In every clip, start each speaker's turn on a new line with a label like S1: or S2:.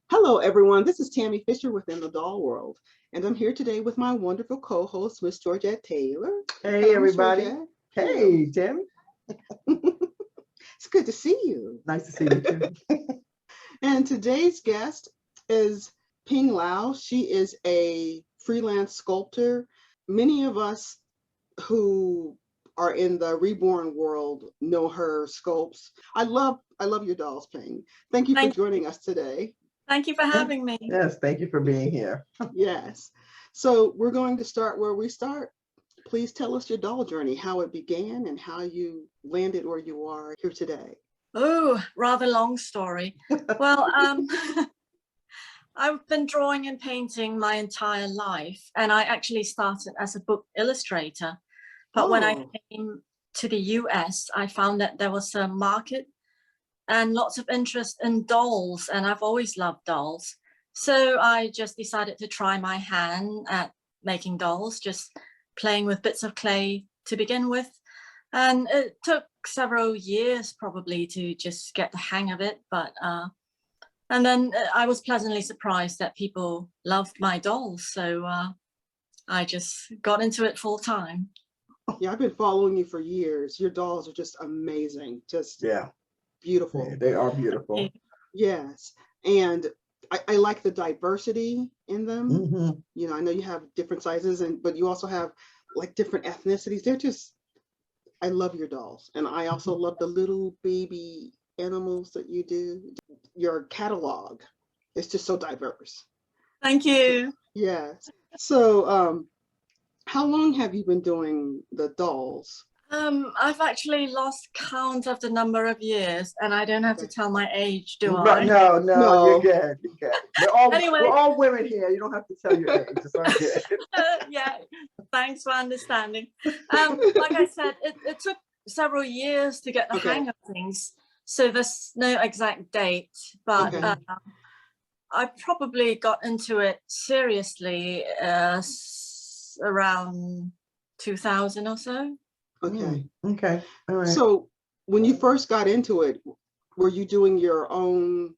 S1: Hello, everyone. This is Tammy Fisher within the Doll World, and I'm here today with my wonderful co-host, Miss Georgette Taylor.
S2: Hey,
S1: Hello,
S2: everybody.
S1: Georgette.
S2: Hey, Tammy.
S1: It's good to see you.
S2: Nice to see you too.
S1: And today's guest is Ping Lau. She is a freelance sculptor. Many of us who are in the reborn world know her sculpts. I love your dolls, Ping. Thank you for joining us today.
S3: Thank you for having me.
S2: Yes, thank you for being here.
S1: Yes. So we're going to start where we start. Please tell us your doll journey, how it began and how you landed where you are here today.
S3: Oh, rather long story. Well, I've been drawing and painting my entire life, and I actually started as a book illustrator. But when I came to the US, I found that there was a market and lots of interest in dolls, and I've always loved dolls. So I just decided to try my hand at making dolls, just playing with bits of clay to begin with. And it took several years probably to just get the hang of it. But and then I was pleasantly surprised that people loved my dolls. So I just got into it full time.
S1: Yeah, I've been following you for years. Your dolls are just amazing. Just beautiful.
S2: Yeah, they are beautiful.
S1: Yes. And I like the diversity in them.
S2: Mm-hmm.
S1: You know, I know you have different sizes, but you also have like different ethnicities. They're just, I love your dolls. And I also love the little baby animals that you do. Your catalog is just so diverse.
S3: Thank you.
S1: Yes. So how long have you been doing the dolls?
S3: I've actually lost count of the number of years, and I don't have to tell my age, do
S2: But
S3: I?
S2: no, you're good. You're good.
S3: Anyway.
S2: We're all women here. You don't have to tell your age. It's all good.
S3: Yeah, thanks for understanding. Like I said, it took several years to get the hang of things, so there's no exact date, but I probably got into it seriously around 2000 or so.
S1: Okay.
S2: Okay. All right.
S1: So when you first got into it, were you doing your own,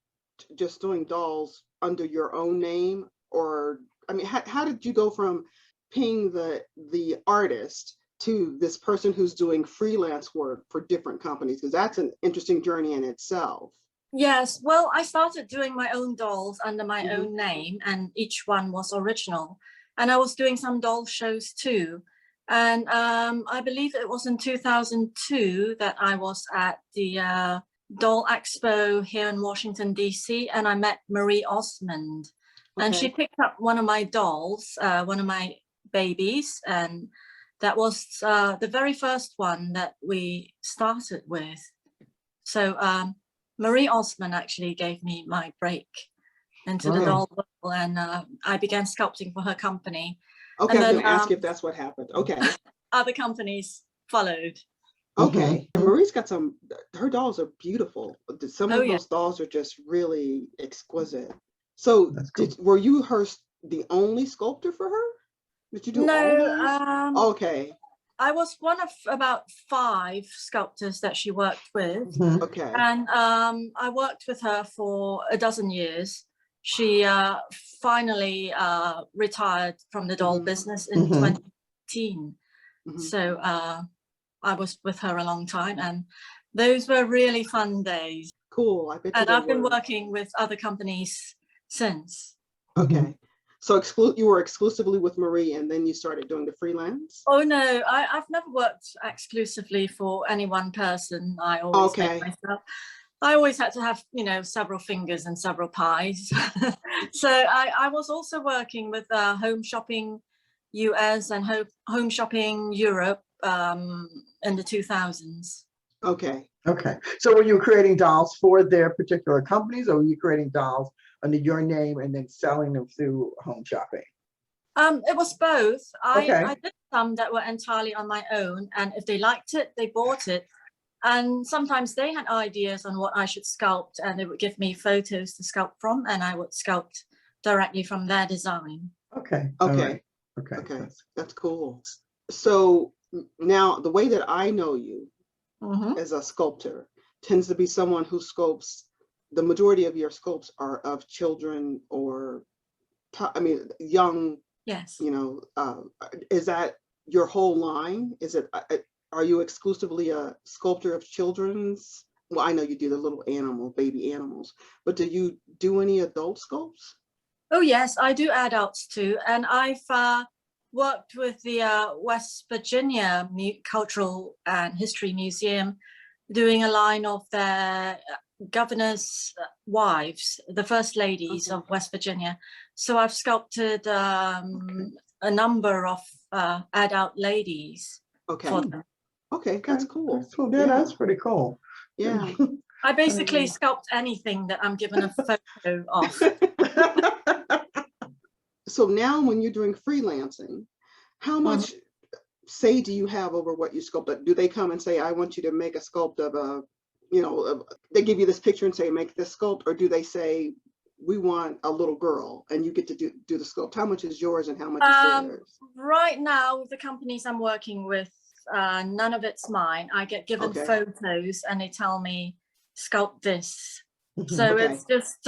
S1: just doing dolls under your own name? Or, I mean, how did you go from Ping the artist to this person who's doing freelance work for different companies? Because that's an interesting journey in itself.
S3: Yes, well, I started doing my own dolls under my own name, and each one was original. And I was doing some doll shows too. And I believe it was in 2002 that I was at the Doll Expo here in Washington, D.C., and I met Marie Osmond. And she picked up one of my dolls, one of my babies, and that was the very first one that we started with. So Marie Osmond actually gave me my break into the doll world, and I began sculpting for her company.
S1: Okay, I was going to ask if that's what happened. Okay.
S3: Other companies followed.
S1: Okay. Marie's got her dolls are beautiful. Some of those dolls are just really exquisite. So were you the only sculptor for her? Did you do all? Okay.
S3: I was one of about 5 sculptors that she worked with.
S1: Okay.
S3: And I worked with her for a dozen years. She finally retired from the doll business in 2018. So I was with her a long time, and those were really fun days.
S1: Cool. I bet
S3: and I've been working with other companies since.
S1: Okay. So you were exclusively with Marie, and then you started doing the freelance?
S3: Oh no, I've never worked exclusively for any one person. I always make myself. I always had to have, several fingers and several pies. So I was also working with Home Shopping US and Home Shopping Europe in the 2000s.
S1: Okay.
S2: Okay. So were you creating dolls for their particular companies, or were you creating dolls under your name and then selling them through Home Shopping?
S3: It was both. I did some that were entirely on my own, and if they liked it, they bought it. And sometimes they had ideas on what I should sculpt, and they would give me photos to sculpt from, and I would sculpt directly from their design.
S2: Okay.
S1: Okay.
S2: Right.
S1: Okay. That's cool. So now the way that I know you as a sculptor tends to be someone who sculpts the majority of your sculpts are of children or, I mean, young,
S3: Yes.
S1: you know, is that your whole line? Is it, are you exclusively a sculptor of children's? Well, I know you do the little animal, baby animals, but do you do any adult sculpts?
S3: Oh, yes, I do adults too. And I've worked with the West Virginia Cultural and History Museum, doing a line of their governor's wives, the first ladies of West Virginia. So I've sculpted a number of adult ladies for them.
S1: Okay, that's cool.
S2: That's cool. Yeah, that's pretty cool.
S1: Yeah.
S3: I basically sculpt anything that I'm given a photo of.
S1: So now when you're doing freelancing, how much say do you have over what you sculpt? Do they come and say, I want you to make a sculpt of a, you know, they give you this picture and say, make this sculpt, or do they say, we want a little girl and you get to do the sculpt? How much is yours and how much is theirs?
S3: Right now, with the companies I'm working with, none of it's mine. I get given photos and they tell me, sculpt this. So it's just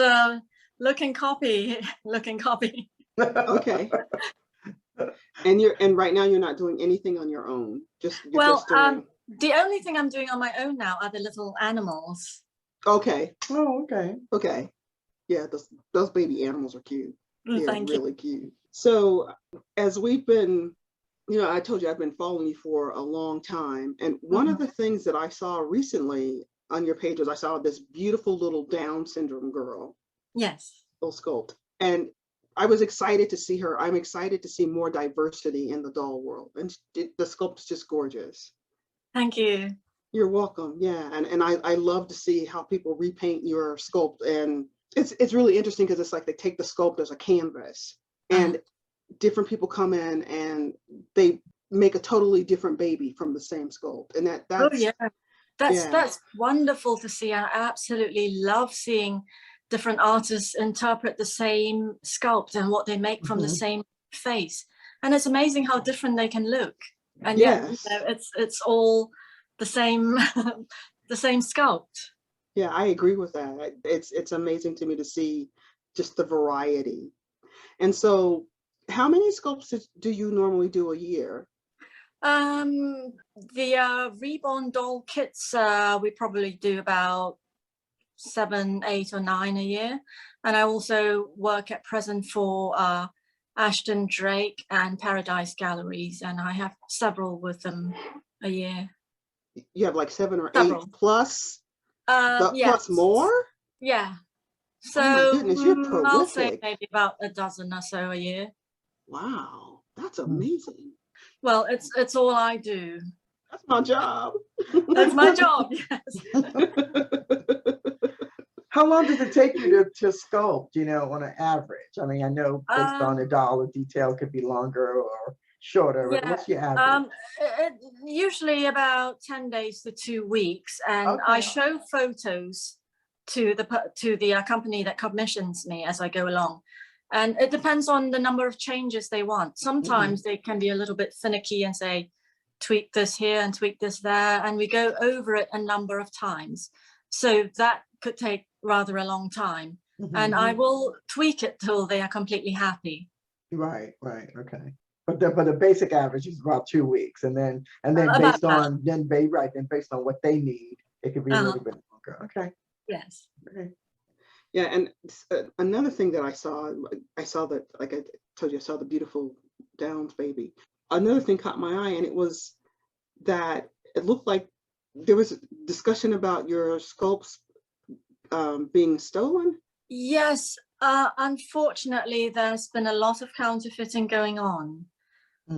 S3: look and copy, look and copy.
S1: Okay. And right now you're not doing anything on your own.
S3: The only thing I'm doing on my own now are the little animals.
S1: Okay.
S2: Oh, okay.
S1: Okay. Yeah, those baby animals are cute. They're
S3: Thank
S1: really cute. So as we've been, you know, I told you I've been following you for a long time. And one of the things that I saw recently on your page was I saw this beautiful little Down syndrome girl.
S3: Yes.
S1: Little sculpt. And I was excited to see her. I'm excited to see more diversity in the doll world. And the sculpt is just gorgeous.
S3: Thank you.
S1: You're welcome. Yeah. And I love to see how people repaint your sculpt. And it's really interesting because it's like they take the sculpt as a canvas and different people come in and they make a totally different baby from the same sculpt. And that's wonderful to see. I absolutely love seeing different artists interpret the same sculpt and what they make from the same face. And it's amazing how different they can look. And yet, you know, it's all the same, the same sculpt. Yeah, I agree with that. It's amazing to me to see just the variety. And so how many sculpts do you normally do a year?
S3: The reborn doll kits, we probably do about 7, 8 or 9 a year. And I also work at present for Ashton Drake and Paradise Galleries, and I have several with them a year.
S1: You have like 7 or 8 plus? Plus more?
S3: Yeah. So
S1: oh my goodness, you're prolific.
S3: I'll say maybe about a dozen or so a year.
S1: Wow, that's amazing.
S3: Well, it's all I do.
S1: That's my job.
S3: That's my job, yes.
S2: How long does it take you to sculpt, you know, on an average? I mean, I know based on the doll, the detail could be longer or shorter, but what's your average?
S3: Usually about 10 days to 2 weeks. And I show photos to the company that commissions me as I go along. And it depends on the number of changes they want. Sometimes they can be a little bit finicky and say, tweak this here and tweak this there. And we go over it a number of times. So that could take rather a long time. And I will tweak it till they are completely happy.
S2: Right, okay. But the basic average is about 2 weeks, and then based on based on what they need, it could be a little bit longer. Okay.
S3: Yes.
S2: Okay.
S1: Yeah, and another thing that I saw that, like I told you, I saw the beautiful Downs baby. Another thing caught my eye, and it was that it looked like there was a discussion about your sculpts being stolen.
S3: Yes, unfortunately, there's been a lot of counterfeiting going on.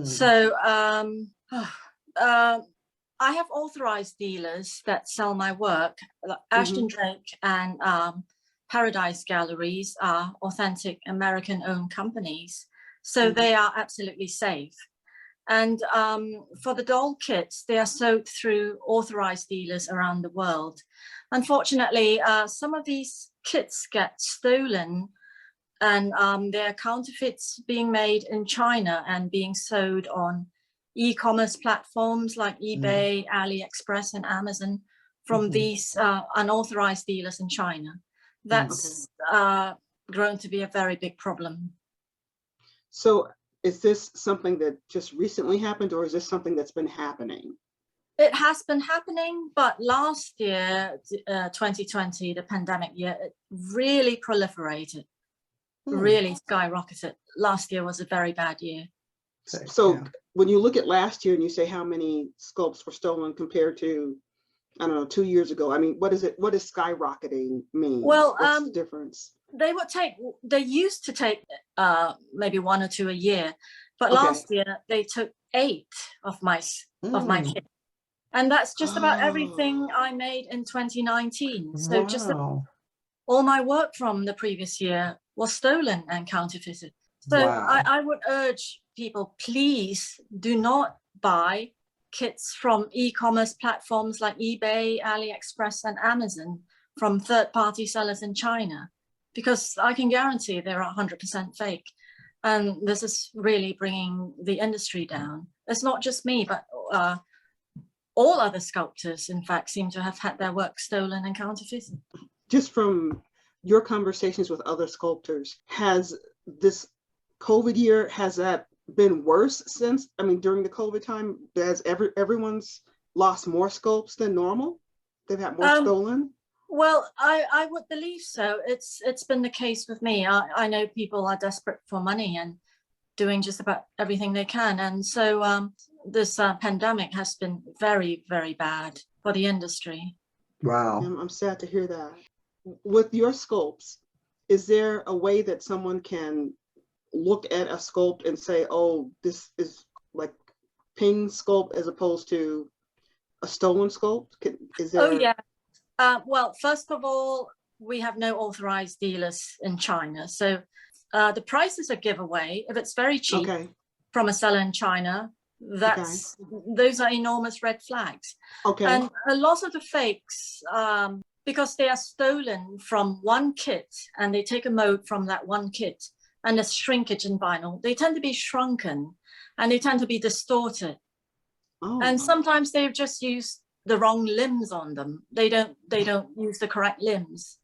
S3: So I have authorized dealers that sell my work. Ashton Drake and Paradise Galleries are authentic American-owned companies, so they are absolutely safe. And for the doll kits, they are sold through authorized dealers around the world. Unfortunately, some of these kits get stolen, and there are counterfeits being made in China and being sold on e-commerce platforms like eBay, AliExpress, and Amazon from these unauthorized dealers in China. That's grown to be a very big problem.
S1: So is this something that just recently happened, or is this something that's been happening?
S3: It has been happening, but last year, 2020, the pandemic year, it really proliferated, really skyrocketed. Last year was a very bad year.
S1: So when you look at last year and you say how many sculpts were stolen compared to, I don't know, 2 years ago, I mean, what does skyrocketing mean?
S3: Well,
S1: what's the difference?
S3: They used to take maybe 1 or 2 a year, but last year they took 8 of my kits. And that's just about everything I made in 2019. So just all my work from the previous year was stolen and counterfeited. So I would urge people, please do not buy kits from e-commerce platforms like eBay, AliExpress, and Amazon from third-party sellers in China, because I can guarantee they're 100% fake. And this is really bringing the industry down. It's not just me, but all other sculptors, in fact, seem to have had their work stolen and counterfeited.
S1: Just from your conversations with other sculptors, has this COVID year, has that been worse since, I mean, during the COVID time, has everyone's lost more sculpts than normal? They've had more stolen?
S3: Well, I would believe so. It's been the case with me. I know people are desperate for money and doing just about everything they can. And so this pandemic has been very, very bad for the industry.
S2: Wow.
S1: I'm sad to hear that. With your sculpts, is there a way that someone can look at a sculpt and say, oh, this is like Ping sculpt as opposed to a stolen sculpt? Is there...
S3: Oh, yeah. Well, first of all, we have no authorized dealers in China. So the prices are giveaway. If it's very cheap from a seller in China, those are enormous red flags. And a lot of the fakes, because they are stolen from one kit and they take a mold from that one kit and there's shrinkage in vinyl, they tend to be shrunken and they tend to be distorted. And sometimes they've just used the wrong limbs on them. They don't use the correct limbs.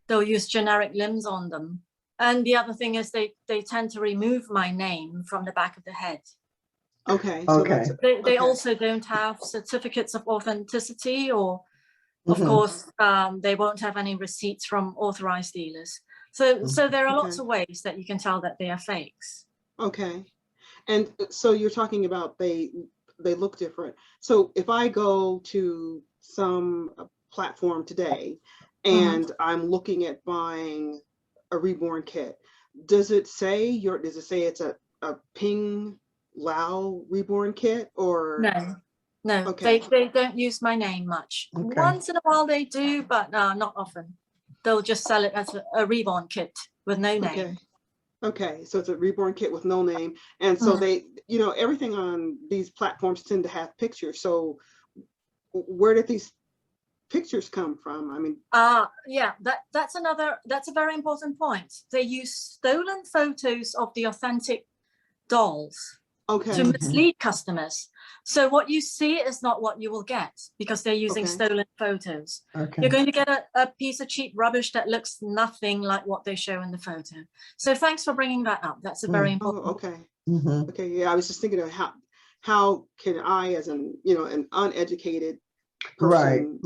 S3: They'll use generic limbs on them. And the other thing is they tend to remove my name from the back of the head. They also don't have certificates of authenticity, or of course they won't have any receipts from authorized dealers. So there are lots of ways that you can tell that they are fakes.
S1: And so you're talking about they look different. So if I go to some platform today and I'm looking at buying a reborn kit, does it say it's a Ping Lau reborn kit, or?
S3: No, they don't use my name much. Once in a while they do, but not often. They'll just sell it as a reborn kit with no name.
S1: So it's a reborn kit with no name. And so they, everything on these platforms tend to have pictures. So where did these pictures come from? I mean,
S3: yeah, that's a very important point. They use stolen photos of the authentic dolls to mislead customers. So what you see is not what you will get, because they're using stolen photos. You're going to get a piece of cheap rubbish that looks nothing like what they show in the photo. So thanks for bringing that up. That's a very important.
S1: Yeah, I was just thinking of how can I, as an uneducated person,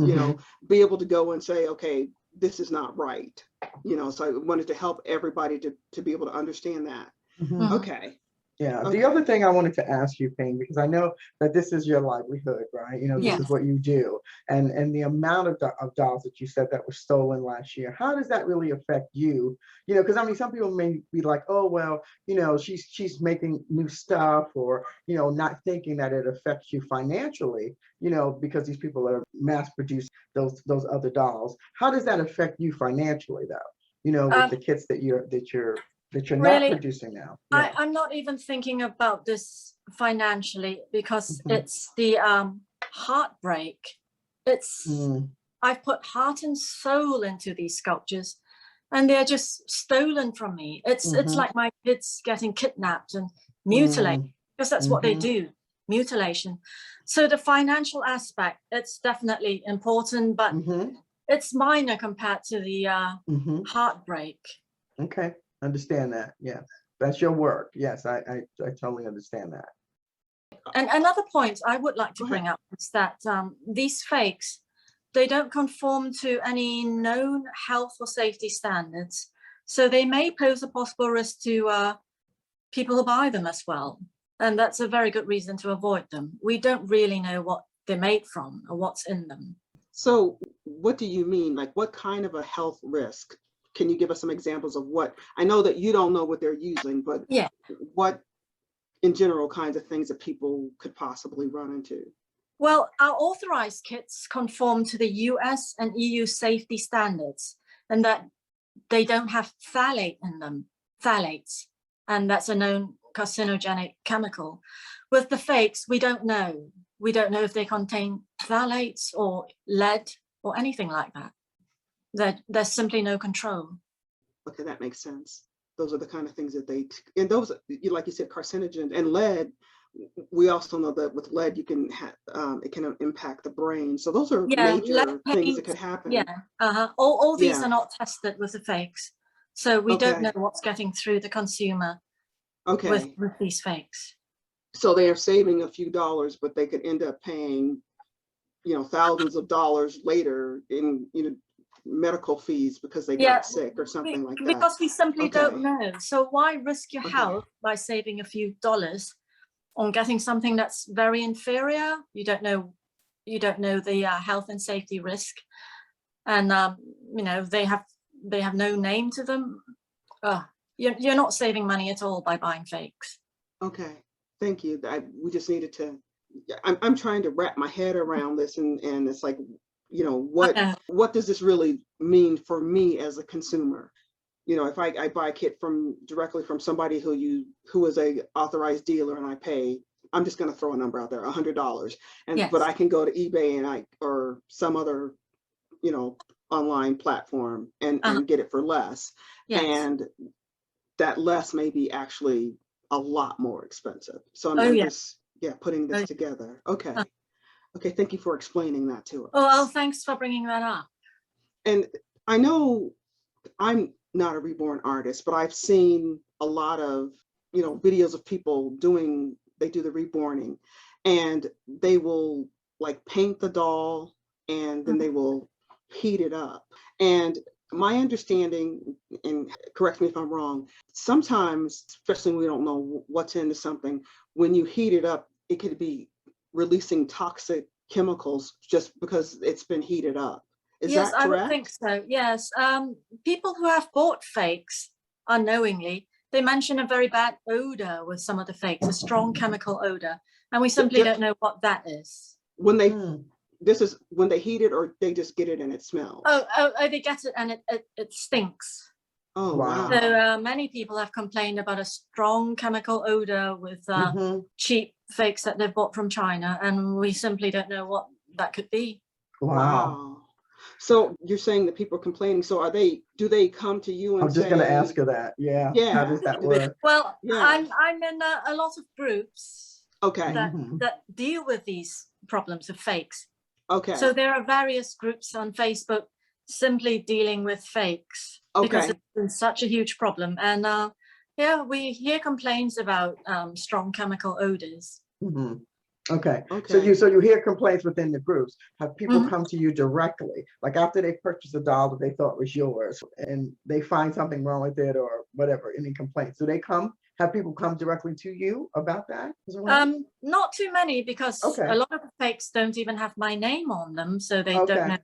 S1: be able to go and say, okay, this is not right. So I wanted to help everybody to be able to understand that.
S2: Yeah. The other thing I wanted to ask you, Ping, because I know that this is your livelihood, right? This is what you do, and the amount of dolls that you said that were stolen last year. How does that really affect you? Because I mean, some people may be like, oh well, she's making new stuff, or not thinking that it affects you financially, because these people are mass produce those other dolls. How does that affect you financially, though? With the kits that you're really not producing now.
S3: I'm not even thinking about this financially, because it's the heartbreak. I've put heart and soul into these sculptures, and they're just stolen from me. It's like my kids getting kidnapped and mutilated, because that's what they do, mutilation. So the financial aspect, it's definitely important, but it's minor compared to the heartbreak.
S2: Okay, understand that. Yes, that's your work. Yes, I totally understand that.
S3: And another point I would like to bring up is that these fakes, they don't conform to any known health or safety standards. So they may pose a possible risk to people who buy them as well. And that's a very good reason to avoid them. We don't really know what they're made from or what's in them.
S1: So what do you mean? Like, what kind of a health risk? Can you give us some examples of what? I know that you don't know what they're using, but
S3: yeah,
S1: what in general kinds of things that people could possibly run into?
S3: Well, our authorized kits conform to the US and EU safety standards, and that they don't have phthalate in them, phthalates, and that's a known carcinogenic chemical. With the fakes, we don't know. We don't know if they contain phthalates or lead or anything like that. There's simply no control. Okay,
S1: that makes sense. Those are the kind of things that and those, like you said, carcinogens and lead. We also know that with lead, you can it can impact the brain. So those are major things that could happen.
S3: Yeah, all these are not tested with the fakes, so we don't know what's getting through the consumer. With these fakes.
S1: So they are saving a few dollars, but they could end up paying, thousands of dollars later in, medical fees because they got sick or something like that.
S3: Because we simply don't know. So why risk your health by saving a few dollars on getting something that's very inferior? You don't know the health and safety risk, and they have no name to them. You're not saving money at all by buying fakes.
S1: Okay, thank you. We just needed to. I'm trying to wrap my head around this, and it's like, what does this really mean for me as a consumer? If I buy a kit directly from somebody who is a authorized dealer, and I pay, I'm just going to throw a number out there, $100, but I can go to eBay or some other, online platform and get it for less, and that less may be actually a lot more expensive. So I'm just putting this together. Okay. Thank you for explaining that to us.
S3: Well, thanks for bringing that up.
S1: And I know I'm not a reborn artist, but I've seen a lot of, videos of people they do the reborning, and they will like paint the doll and then they will heat it up. And my understanding, and correct me if I'm wrong, sometimes, especially when we don't know what's into something, when you heat it up, it could be releasing toxic chemicals just because it's been heated up. Is that correct?
S3: Yes, I would think so. Yes. People who have bought fakes unknowingly, they mention a very bad odor with some of the fakes, a strong chemical odor, and we simply don't know what that is.
S1: When they this is when they heat it, or they just get it and it smells?
S3: They get it and it stinks.
S1: Oh, wow.
S3: So many people have complained about a strong chemical odor with cheap fakes that they've bought from China, and we simply don't know what that could be.
S1: Wow. So you're saying that people are complaining. So do they come to you and
S2: I'm just going to ask her that. Yeah. How does that work?
S3: Well, I'm in a lot of groups that deal with these problems of fakes.
S1: Okay.
S3: So there are various groups on Facebook simply dealing with fakes because it's been such a huge problem. And we hear complaints about strong chemical odors.
S2: Okay. So you hear complaints within the groups. Have people come to you directly, like after they purchased a doll that they thought was yours and they find something wrong with it or whatever, any complaints? Do they have people come directly to you about that?
S3: Not too many, because a lot of the fakes don't even have my name on them, so they don't know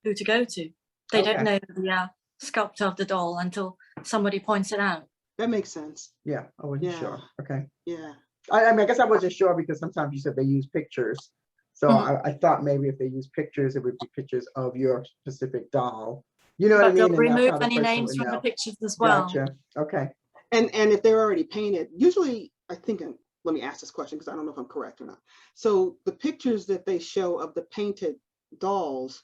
S3: who to go to. They don't know the sculptor of the doll until somebody points it out.
S1: That makes sense.
S2: Yeah, I wasn't sure. Okay.
S1: Yeah.
S2: I mean, I guess I wasn't sure because sometimes you said they use pictures. So I thought maybe if they use pictures, it would be pictures of your specific doll. You know what I mean?
S3: They'll remove any names from the pictures as well.
S2: Gotcha. Okay.
S1: And if they're already painted, usually, I think, let me ask this question because I don't know if I'm correct or not. So the pictures that they show of the painted dolls,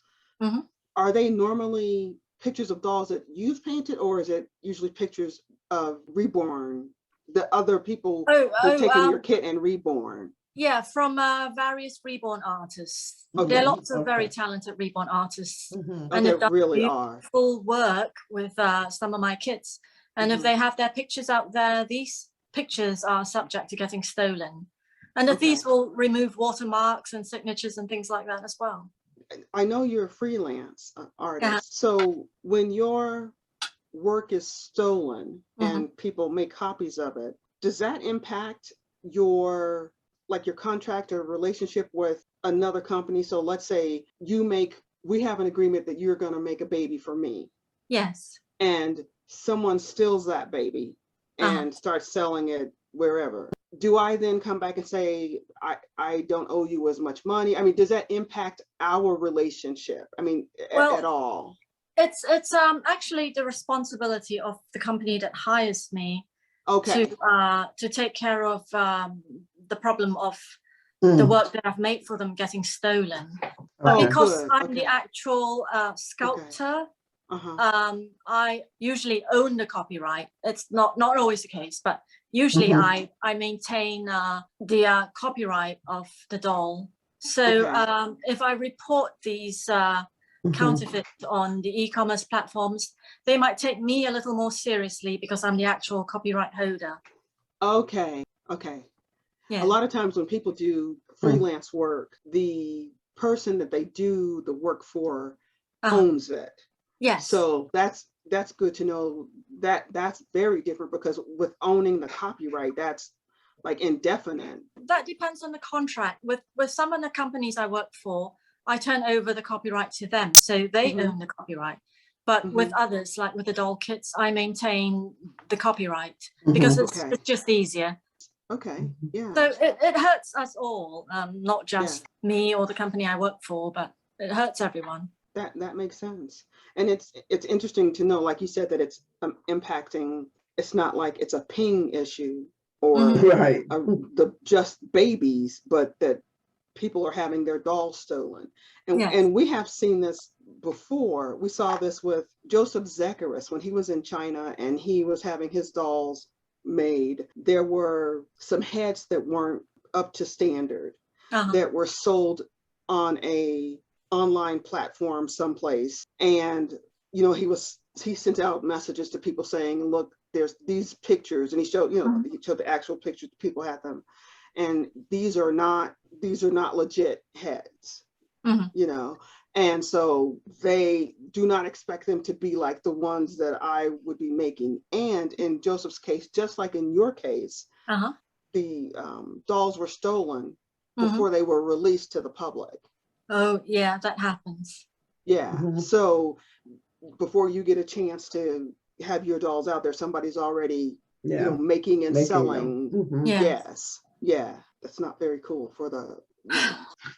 S1: are they normally pictures of dolls that you've painted, or is it usually pictures of reborn, the other people who've taken your kit and reborn?
S3: Yeah, from various reborn artists.
S1: Okay.
S3: There are lots of
S2: Okay.
S3: very talented reborn artists,
S2: Mhm.
S1: Oh,
S3: and
S1: they
S3: they've done
S1: really are.
S3: full work with some of my kits. And if
S1: Mhm.
S3: they have their pictures out there, these pictures are subject to getting stolen. And the
S1: Okay.
S3: thieves will remove watermarks and signatures and things like that as well.
S1: I know you're a freelance artist.
S3: Yeah.
S1: So when your work is stolen
S3: Mhm.
S1: and people make copies of it, does that impact your your contract or relationship with another company? So let's say we have an agreement that you're going to make a baby for me,
S3: Yes.
S1: and someone steals that baby
S3: Uh-huh.
S1: and starts selling it wherever. Do I then come back and say, I don't owe you as much money? I mean, does that impact our relationship? I mean,
S3: Well,
S1: at all?
S3: It's actually the responsibility of the company that hires me
S1: Okay.
S3: to take care of the problem of
S2: Mm.
S3: the work that I've made for them getting stolen. But
S2: Okay.
S3: because
S1: Good.
S3: I'm
S1: Okay.
S3: the actual sculptor,
S1: Uh-huh.
S3: I usually own the copyright. It's not always the case, but usually
S2: Mhm.
S3: I maintain the copyright of the doll. So
S1: Okay.
S3: if I report these
S2: Mhm.
S3: counterfeit on the e-commerce platforms, they might take me a little more seriously because I'm the actual copyright holder.
S1: Okay. Okay.
S3: Yeah.
S1: A lot of times when people do freelance work, the person that they do the work for owns it.
S3: Yes.
S1: So that's good to know. That's very different, because with owning the copyright, that's like indefinite.
S3: That depends on the contract. With some of the companies I work for, I turn over the copyright to them, so they
S1: Mhm.
S3: own the copyright. But with others, like with the doll kits, I maintain the copyright because
S2: Mhm.
S3: it's
S1: Okay.
S3: just easier.
S1: Okay. Yeah.
S3: So it hurts us all, not
S1: Yeah.
S3: just me or the company I work for, but it hurts everyone.
S1: That makes sense. And it's interesting to know, like you said, that it's impacting. It's not like it's a Ping issue or
S2: Right.
S1: the just babies, but that people are having their dolls stolen. And
S3: Yes.
S1: and we have seen this before. We saw this with Joseph Zacharias when he was in China and he was having his dolls made. There were some heads that weren't up to standard that were sold on a online platform someplace. And he sent out messages to people saying, look, there's these pictures, and he showed the actual pictures, people had them, and these are not legit heads. And so they do not expect them to be like the ones that I would be making. And in Joseph's case, just like in your case, the dolls were stolen before they were released to the public.
S3: Oh yeah, that happens.
S1: Yeah.
S2: Mhm.
S1: So before you get a chance to have your dolls out there, somebody's already
S2: Yeah.
S1: making and
S2: Making
S1: selling.
S2: them. Mhm.
S3: Yeah.
S1: Yes. Yeah. That's not very cool for the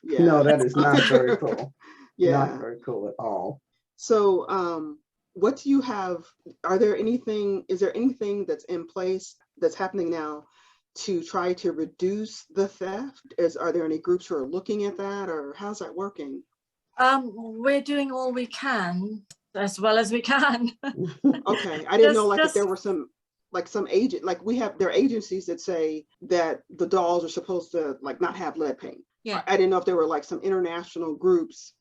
S1: yeah.
S2: No, that is not very cool.
S1: Yeah.
S2: Not very cool at all.
S1: So what do you have? Is there anything that's in place that's happening now to try to reduce the theft? Are there any groups who are looking at that, or how's that working?
S3: We're doing all we can, as well as we can.
S1: Okay, I didn't know if there
S3: Just
S1: were some agent, there are agencies that say that the dolls are supposed to not have lead paint.
S3: Yeah.
S1: I didn't know if there were some international groups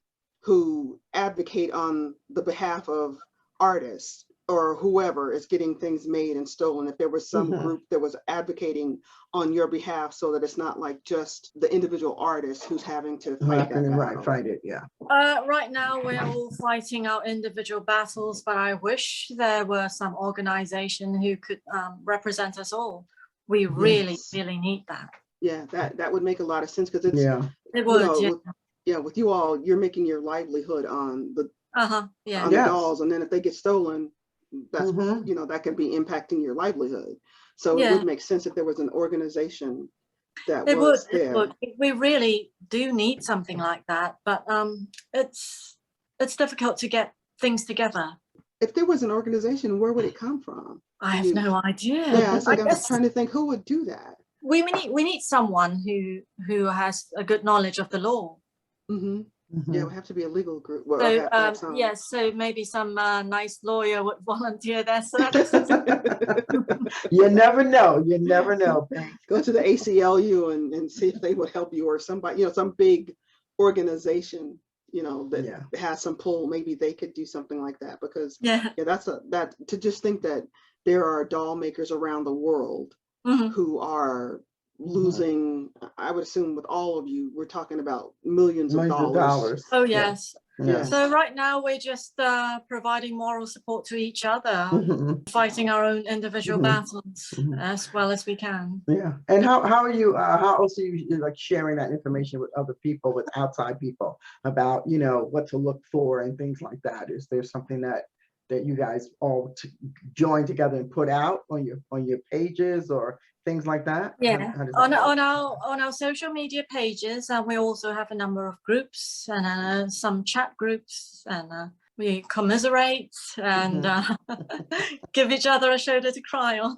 S1: who advocate on the behalf of artists or whoever is getting things made and stolen. If there was some group that was advocating on your behalf, so that it's not just the individual artist who's having to fight that battle.
S2: Fight it, yeah.
S3: Right now, we're all fighting our individual battles, but I wish there were some organization who could represent us all. We really, really need that.
S1: Yeah, that would make a lot of sense, because it's
S3: it would.
S1: With you all, you're making your livelihood on the on the dolls, and then if they get stolen, that's that could be impacting your livelihood. So it would make sense if there was an organization that was there. It would.
S3: We really do need something like that, but it's difficult to get things together.
S1: If there was an organization, where would it come from?
S3: I have no idea.
S1: Yeah, I'm just trying to think who would do that.
S3: We need someone who has a good knowledge of the law.
S1: Yeah, it would have to be a legal group. Well,
S3: So
S1: have some.
S3: yes, so maybe some nice lawyer would volunteer their services.
S2: You never know. You never know, Ping.
S1: Go to the ACLU and see if they would help you, or somebody, some big organization, that has some pull. Maybe they could do something like that, because that to just think that there are doll makers around the world who are losing, I would assume with all of you, we're talking about millions of dollars.
S3: Oh yes.
S2: Yeah.
S3: So right now we're just providing moral support to each other, fighting our own individual battles as well as we can.
S2: Yeah. And how are you? How else are you like sharing that information with other people, with outside people, about what to look for and things like that? Is there something that you guys all join together and put out on your pages or things like that?
S3: Yeah, on our social media pages, and we also have a number of groups and some chat groups, and we commiserate and give each other a shoulder to cry on.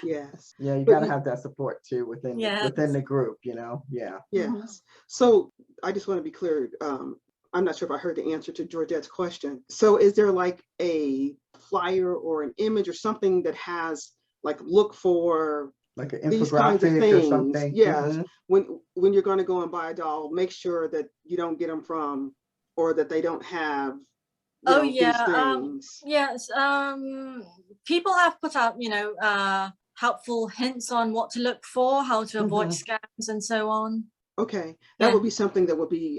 S1: Yes.
S2: Yeah, you gotta have that support too within the group, Yeah.
S1: Yes. So I just want to be clear. I'm not sure if I heard the answer to Georgette's question. So is there like a flyer or an image or something that has like, look for
S2: like an
S1: these kinds of
S2: infographic
S1: things?
S2: or something?
S1: Yes. When you're going to go and buy a doll, make sure that you don't get them from, or that they don't have these things.
S3: Yes. People have put out helpful hints on what to look for, how to avoid scams and so on.
S1: Okay, that would be something that would be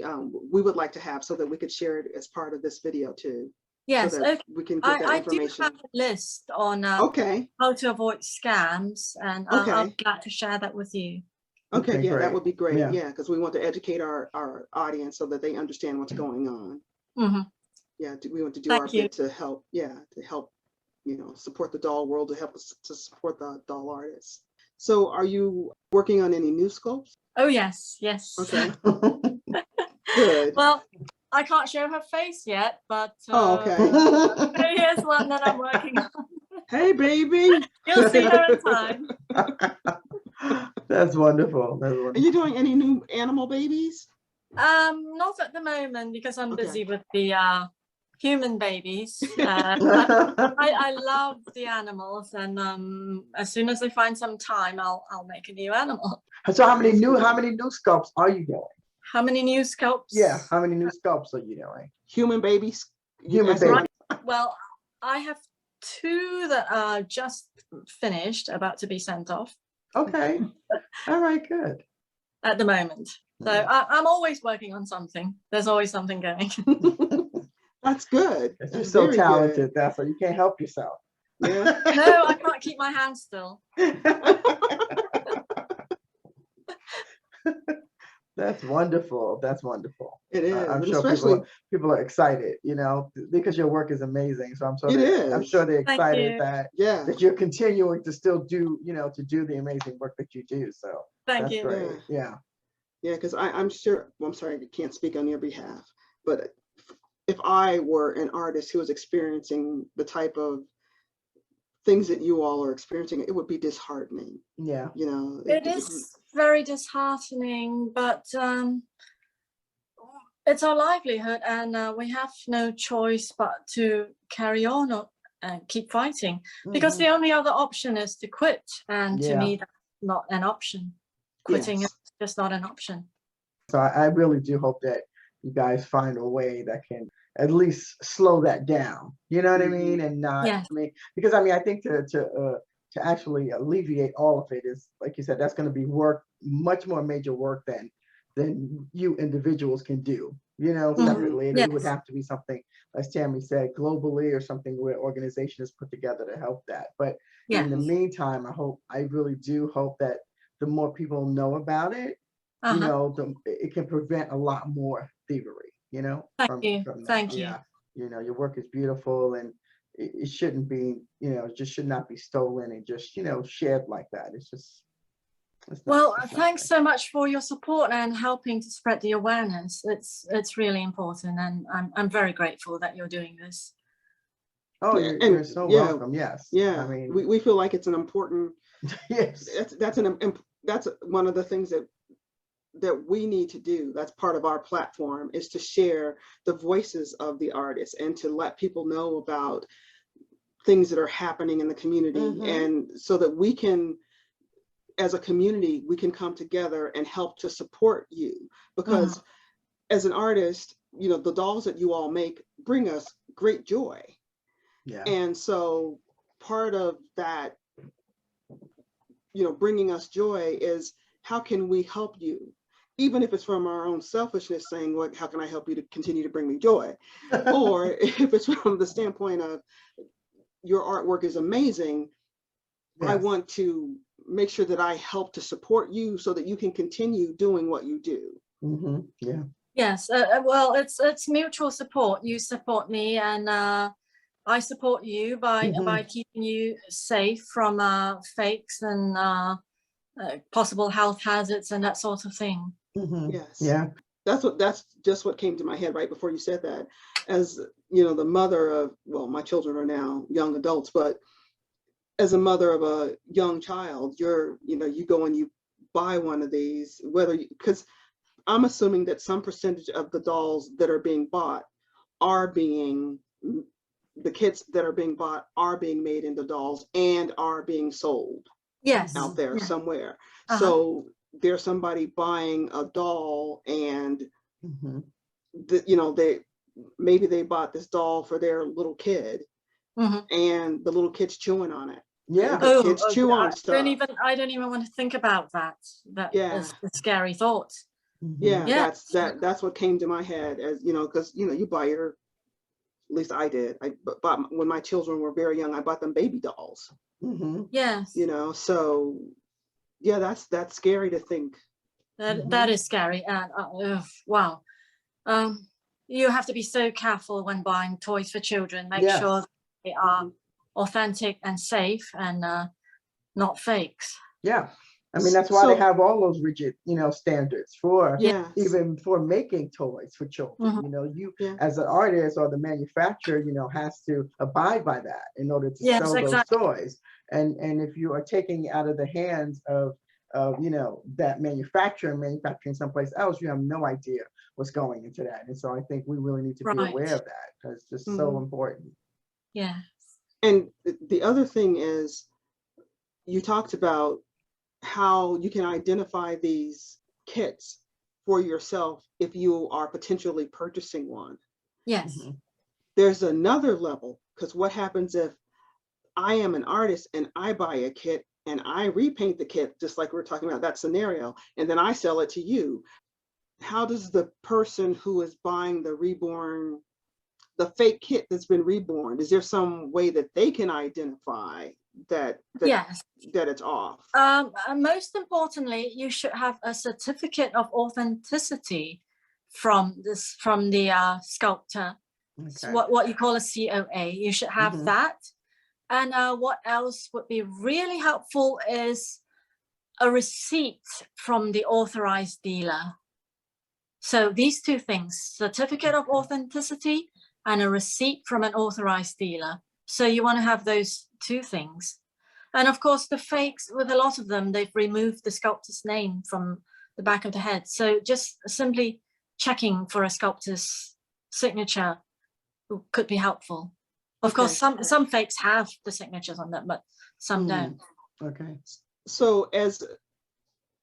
S1: we would like to have, so that we could share it as part of this video too.
S3: Yes,
S1: so that we can get that information.
S3: I do have a list on how to avoid scams, and I'll be glad to share that with you.
S1: Okay, yeah,
S2: great.
S1: that would be great. Yeah, because we want to educate our audience so that they understand what's going on. Yeah, we want to do our bit to help. Yeah, to help, support the doll world, to help us to support the doll artists. So, are you working on any new sculpts?
S3: Oh yes.
S1: Okay. Good.
S3: Well, I can't show her face yet, but here's one that I'm working on.
S1: Hey, baby.
S3: You'll see her in time.
S2: That's wonderful.
S1: Are you doing any new animal babies?
S3: Not at the moment, because I'm busy with the human babies. I love the animals, and as soon as I find some time, I'll make a new animal.
S2: So how many new sculpts are you doing?
S3: How many new sculpts?
S2: Yeah, how many new sculpts are you doing?
S1: Human babies.
S3: Right. Well, I have 2 that are just finished, about to be sent off.
S2: Okay. All right, good.
S3: At the moment. So I'm always working on something. There's always something going.
S1: That's good.
S2: You're so talented. That's why you can't help yourself.
S1: Yeah.
S3: No, I can't keep my hands still.
S2: That's wonderful. That's wonderful.
S1: It is.
S2: I'm sure people are excited, because your work is amazing. So I'm sure they're excited that you're continuing to still do, to do the amazing work that you do. So
S3: thank you.
S2: Great. Yeah.
S1: Yeah, because I'm sure. Well, I'm sorry, I can't speak on your behalf, but if I were an artist who was experiencing the type of things that you all are experiencing, it would be disheartening.
S2: Yeah.
S3: It is very disheartening, but it's our livelihood, and we have no choice but to carry on and keep fighting, because the only other option is to quit, and to me that's not an option. Quitting is just not an option.
S2: So I really do hope that you guys find a way that can at least slow that down, you know what I mean? And not, because I think to actually alleviate all of it is, like you said, that's going to be much more major work than you individuals can do, separately. And it would have to be something, as Tammy said, globally, or something where organization is put together to help that. But in the meantime, I really do hope that the more people know about it, it can prevent a lot more thievery,
S3: Thank you.
S2: Your work is beautiful, and it shouldn't be, it just should not be stolen and just, shared like that. Well,
S3: thanks so much for your support and helping to spread the awareness. It's really important, and I'm very grateful that you're doing this.
S2: Oh, you're so welcome. Yes.
S1: Yeah. We feel like it's an important.
S2: Yes.
S1: That's one of the things that that we need to do, that's part of our platform, is to share the voices of the artists and to let people know about things that are happening in the community. And so that we can, as a community, we can come together and help to support you, because as an artist, you know, the dolls that you all make bring us great joy.
S2: Yeah.
S1: And so part of that, you know, bringing us joy is, how can we help you? Even if it's from our own selfishness, saying, what, how can I help you to continue to bring me joy? Or if it's from the standpoint of, your artwork is amazing, I want to make sure that I help to support you so that you can continue doing what you do.
S2: Yeah.
S3: Yes, well, it's mutual support. You support me, and I support you by keeping you safe from fakes and possible health hazards and that sort of thing.
S1: Yes.
S2: Yeah.
S1: That's just what came to my head right before you said that. As you know, the mother of, well, my children are now young adults, but as a mother of a young child, you know, you go and you buy one of these, because I'm assuming that some percentage of the dolls that are being bought the kits that are being bought are being made into dolls and are being sold out there somewhere. So there's somebody buying a doll, and you know, maybe they bought this doll for their little kid, and the little kid's chewing on it.
S2: Yeah.
S1: Kids chew on stuff.
S3: I don't even want to think about that. That is a scary thought.
S1: Yeah, that's what came to my head, as you know, because you know, you buy your, at least I did. I bought, when my children were very young, I bought them baby dolls.
S3: Yes.
S1: You know, so yeah, that's scary to think.
S3: That is scary. And wow. You have to be so careful when buying toys for children. Make sure they are authentic and safe and not fakes.
S2: Yeah. I mean, that's why they have all those rigid, you know, standards for even for making toys for children. You know, you as an artist or the manufacturer, you know, has to abide by that in order to sell those toys. And if you are taking out of the hands of you know, that manufacturing someplace else, you have no idea what's going into that. And so I think we really need to be aware of that, because it's just so important.
S3: Yeah.
S1: And the other thing is, you talked about how you can identify these kits for yourself if you are potentially purchasing one.
S3: Yes.
S1: There's another level, because what happens if I am an artist and I buy a kit and I repaint the kit, just like we were talking about that scenario, and then I sell it to you? How does the person who is buying the fake kit that's been reborn, is there some way that they can identify that it's off?
S3: Most importantly, you should have a certificate of authenticity from the sculptor. What you call a COA. You should have that. And what else would be really helpful is a receipt from the authorized dealer. So these two things: certificate of authenticity and a receipt from an authorized dealer. So you want to have those two things. And of course, the fakes, with a lot of them, they've removed the sculptor's name from the back of the head. So just simply checking for a sculptor's signature could be helpful. Of course, some fakes have the signatures on them, but some don't.
S2: Okay.
S1: So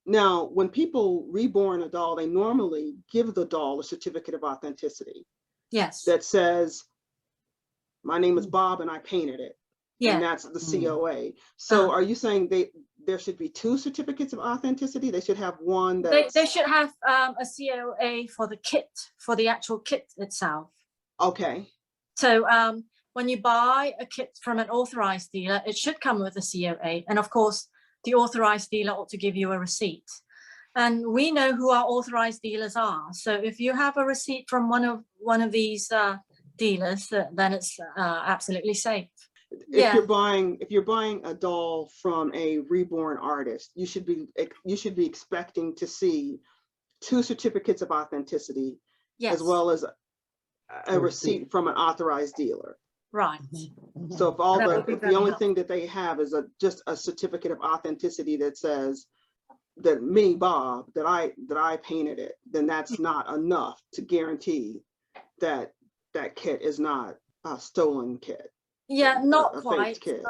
S1: now, when people reborn a doll, they normally give the doll a certificate of authenticity.
S3: Yes.
S1: That says, my name is Bob and I painted it.
S3: Yeah.
S1: And that's the COA. So are you saying there should be two certificates of authenticity? They should have one that
S3: they should have a COA for the kit, for the actual kit itself.
S1: Okay.
S3: So when you buy a kit from an authorized dealer, it should come with a COA. And of course, the authorized dealer ought to give you a receipt. And we know who our authorized dealers are. So if you have a receipt from one of these dealers, then it's absolutely safe.
S1: If you're buying a doll from a reborn artist, you should be expecting to see two certificates of authenticity, as well as a receipt from an authorized dealer.
S3: Right.
S1: So if the only thing that they have is just a certificate of authenticity that says that me, Bob, that I painted it, then that's not enough to guarantee that that kit is not a stolen kit.
S3: Yeah, not
S1: a
S3: quite.
S1: faked kit.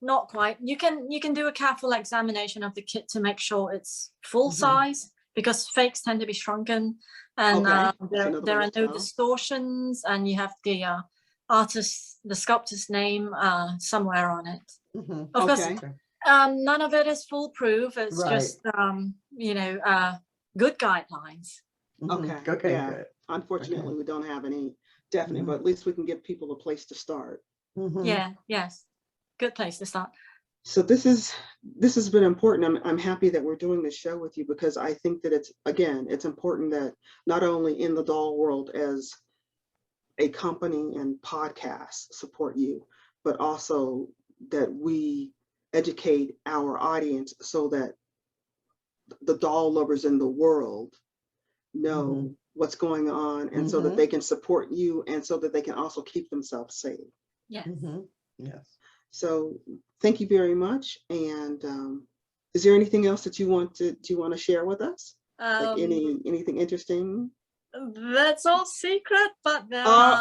S3: Not quite. You can do a careful examination of the kit to make sure it's full size, because fakes tend to be shrunken, and there are no distortions, and you have the the sculptor's name somewhere on it. Of course, none of it is foolproof. It's just you know, good guidelines.
S1: Okay. Good. Unfortunately, we don't have any definite, but at least we can give people a place to start.
S3: Yeah. Yes. Good place to start.
S1: So this has been important. I'm happy that we're doing this show with you, because I think that it's important that not only in the doll world as a company and podcast support you, but also that we educate our audience so that the doll lovers in the world know what's going on, and so that they can support you, and so that they can also keep themselves safe.
S3: Yes.
S2: Yes.
S1: So thank you very much. And is there anything else that you want to share with us? Like anything interesting?
S3: That's all secret, but there are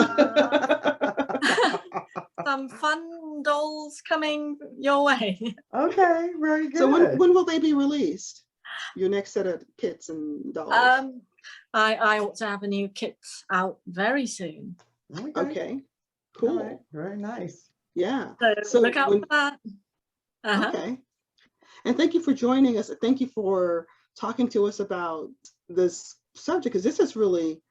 S3: some fun dolls coming your way.
S2: Okay, very good.
S1: So when will they be released? Your next set of kits and dolls?
S3: I ought to have a new kit out very soon.
S1: Okay. Cool.
S2: All right. Very nice.
S1: Yeah.
S3: So look out for that.
S1: Okay. And thank you for joining us. Thank you for talking to us about this subject, because this is really,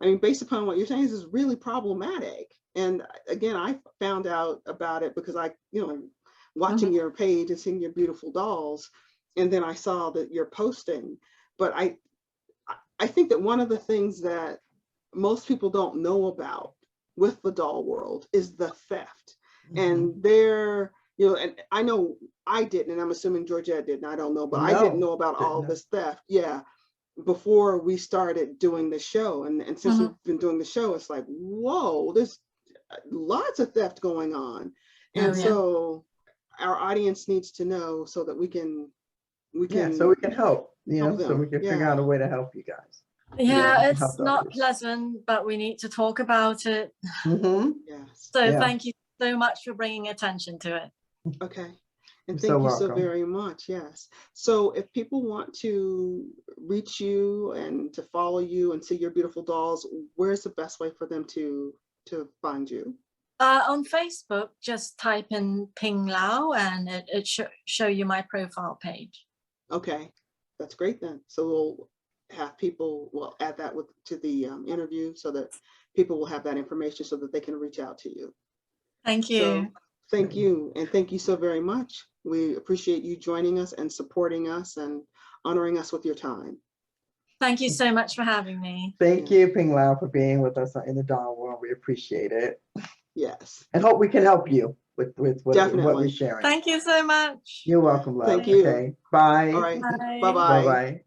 S1: I mean, based upon what you're saying, this is really problematic. And again, I found out about it because watching your page and seeing your beautiful dolls, and then I saw that you're posting. But I think that one of the things that most people don't know about with the doll world is the theft. And and I know I didn't, and I'm assuming Georgette didn't, I don't know, but I didn't know about all this theft. Yeah. Before we started doing the show. And since we've been doing the show, it's like, whoa, there's lots of theft going on. And so our audience needs to know so that we can
S2: so we can help,
S1: help
S2: so we can figure out a way to help you guys.
S3: Yeah, it's not pleasant, but we need to talk about it.
S1: Yes.
S3: So thank you so much for bringing attention to it.
S1: Okay. And thank you so very much. Yes. So if people want to reach you and to follow you and see your beautiful dolls, where's the best way for them to find you?
S3: On Facebook, just type in Ping Lau and it show you my profile page.
S1: Okay, that's great then. So we'll have people, we'll add that to the interview so that people will have that information so that they can reach out to you.
S3: Thank you.
S1: So, thank you. And thank you so very much. We appreciate you joining us and supporting us and honoring us with your time.
S3: Thank you so much for having me.
S2: Thank you, Ping Lau, for being with us in the doll world. We appreciate it.
S1: Yes.
S2: And hope we can help you with what we're sharing.
S3: Thank you so much.
S2: You're welcome, love.
S1: Thank you.
S2: Okay. Bye.
S1: All right.
S3: Bye.
S1: Bye-bye.
S2: Bye-bye.